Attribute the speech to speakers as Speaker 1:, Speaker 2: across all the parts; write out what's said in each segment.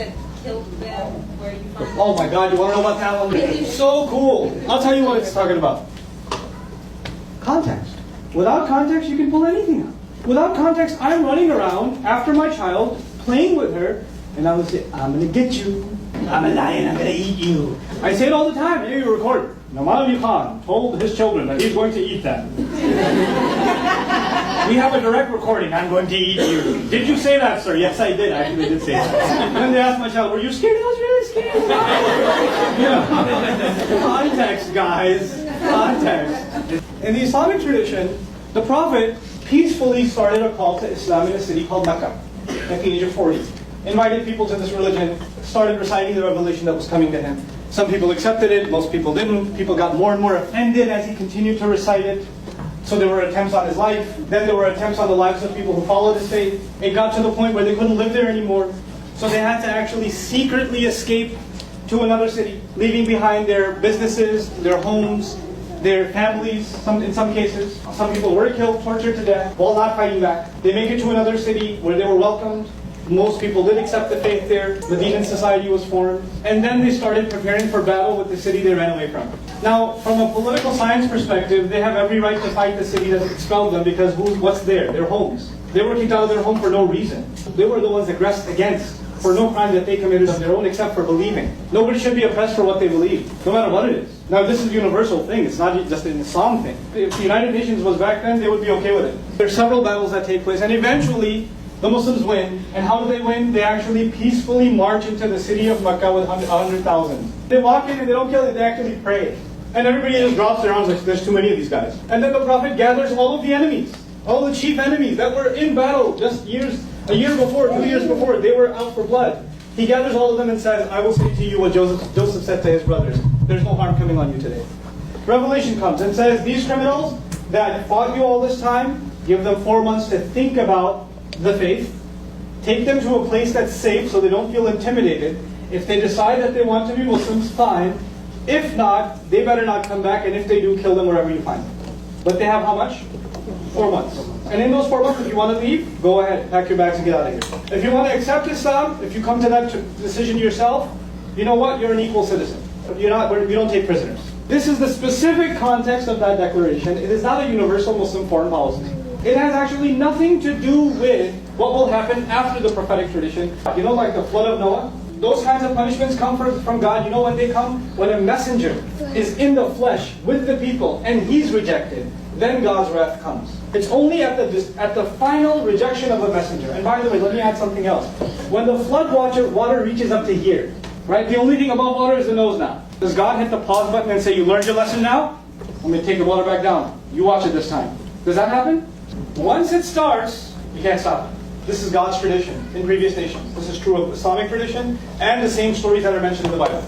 Speaker 1: said killed them, where you find
Speaker 2: Oh my God, you want to know about that one? It's so cool. I'll tell you what it's talking about. Context. Without context, you can pull anything out. Without context, I'm running around after my child, playing with her, and I would say, I'm going to get you. I'm a lion, I'm going to eat you. I say it all the time. Maybe you record it. Iman Khan told his children that he's going to eat them. We have a direct recording. I'm going to eat you. Did you say that, sir? Yes, I did. I actually did say that. And then they asked my child, were you scared? I was really scared. Context, guys. Context. In the Islamic tradition, the Prophet peacefully started a call to Islam in a city called Mecca at the age of 40. Invited people to this religion, started reciting the revelation that was coming to him. Some people accepted it, most people didn't. People got more and more offended as he continued to recite it. So there were attempts on his life. Then there were attempts on the lives of people who followed his faith. It got to the point where they couldn't live there anymore. So they had to actually secretly escape to another city, leaving behind their businesses, their homes, their families, in some cases. Some people were killed, tortured to death, while not fighting back. They make it to another city where they were welcomed. Most people did accept the faith there. Medinan society was formed. And then they started preparing for battle with the city they ran away from. Now, from a political science perspective, they have every right to fight the city that expelled them because what's there? Their homes. They were kicked out of their home for no reason. They were the ones aggressed against for no crime that they committed of their own except for believing. Nobody should be oppressed for what they believe, no matter what it is. Now, this is a universal thing. It's not just an Islam thing. If the United Nations was back then, they would be okay with it. There's several battles that take place, and eventually, the Muslims win. And how do they win? They actually peacefully march into the city of Mecca with 100,000. They walk in and they don't kill it, they actually pray. And everybody just drops their arms like, there's too many of these guys. And then the Prophet gathers all of the enemies, all the chief enemies that were in battle just a year before, 2 years before, they were out for blood. He gathers all of them and says, I will say to you what Joseph said to his brothers. There's no harm coming on you today. Revelation comes and says, these criminals that fought you all this time, give them 4 months to think about the faith, take them to a place that's safe so they don't feel intimidated. If they decide that they want to be Muslims, fine. If not, they better not come back, and if they do, kill them wherever you find them. But they have how much? 4 months. And in those 4 months, if you want to leave, go ahead, pack your bags and get out of here. If you want to accept Islam, if you come to that decision yourself, you know what? You're an equal citizen. We don't take prisoners. This is the specific context of that declaration. It is not a universal Muslim foreign policy. It has actually nothing to do with what will happen after the prophetic tradition. You know, like the flood of Noah? Those kinds of punishments come from God. You know when they come? When a messenger is in the flesh with the people and he's rejected, then God's wrath comes. It's only at the final rejection of a messenger. And by the way, let me add something else. When the flood water reaches up to here, right? The only thing above water is the nose now. Does God hit the pause button and say, you learned your lesson now? I'm going to take the water back down. You watch it this time. Does that happen? Once it starts, you can't stop it. This is God's tradition in previous nations. This is true of Islamic tradition and the same stories that are mentioned in the Bible.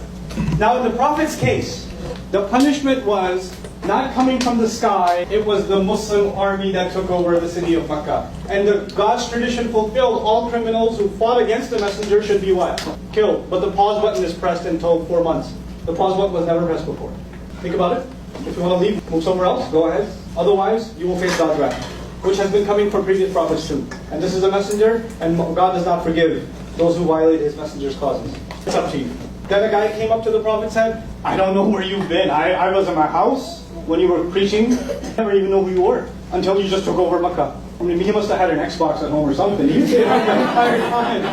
Speaker 2: Now in the Prophet's case, the punishment was not coming from the sky. It was the Muslim army that took over the city of Mecca. And God's tradition fulfilled. All criminals who fought against the messenger should be what? Killed. But the pause button is pressed and told 4 months. The pause button was never pressed before. Think about it. If you want to leave, move somewhere else, go ahead. Otherwise, you will face God's wrath, which has been coming from previous prophets too. And this is a messenger, and God does not forgive those who violate His messenger's causes. It's up to you. Then a guy came up to the Prophet and said, I don't know where you've been. I was in my house when you were preaching. I never even know who you were until you just took over Mecca. I mean, he must have had an Xbox at home or something. He stayed around the entire time.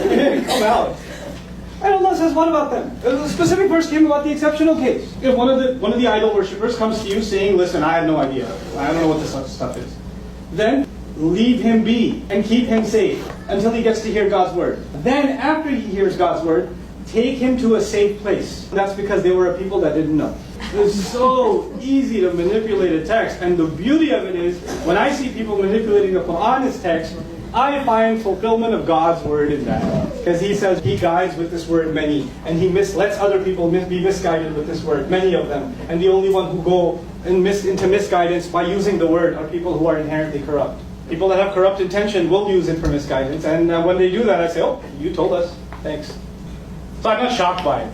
Speaker 2: He didn't come out. And Allah says, what about them? A specific verse came about the exceptional case. If one of the idol worshippers comes to you saying, listen, I have no idea. I don't know what this stuff is. Then leave him be and keep him safe until he gets to hear God's word. Then after he hears God's word, take him to a safe place. That's because they were a people that didn't know. It's so easy to manipulate a text. And the beauty of it is, when I see people manipulating the Quran as text, I find fulfillment of God's word in that. Because He says He guides with this word many. And He lets other people be misguided with this word, many of them. And the only one who go into misguidance by using the word are people who are inherently corrupt. People that have corrupt intention will use it for misguidance. And when they do that, I say, oh, you told us. Thanks. So I'm not shocked by it.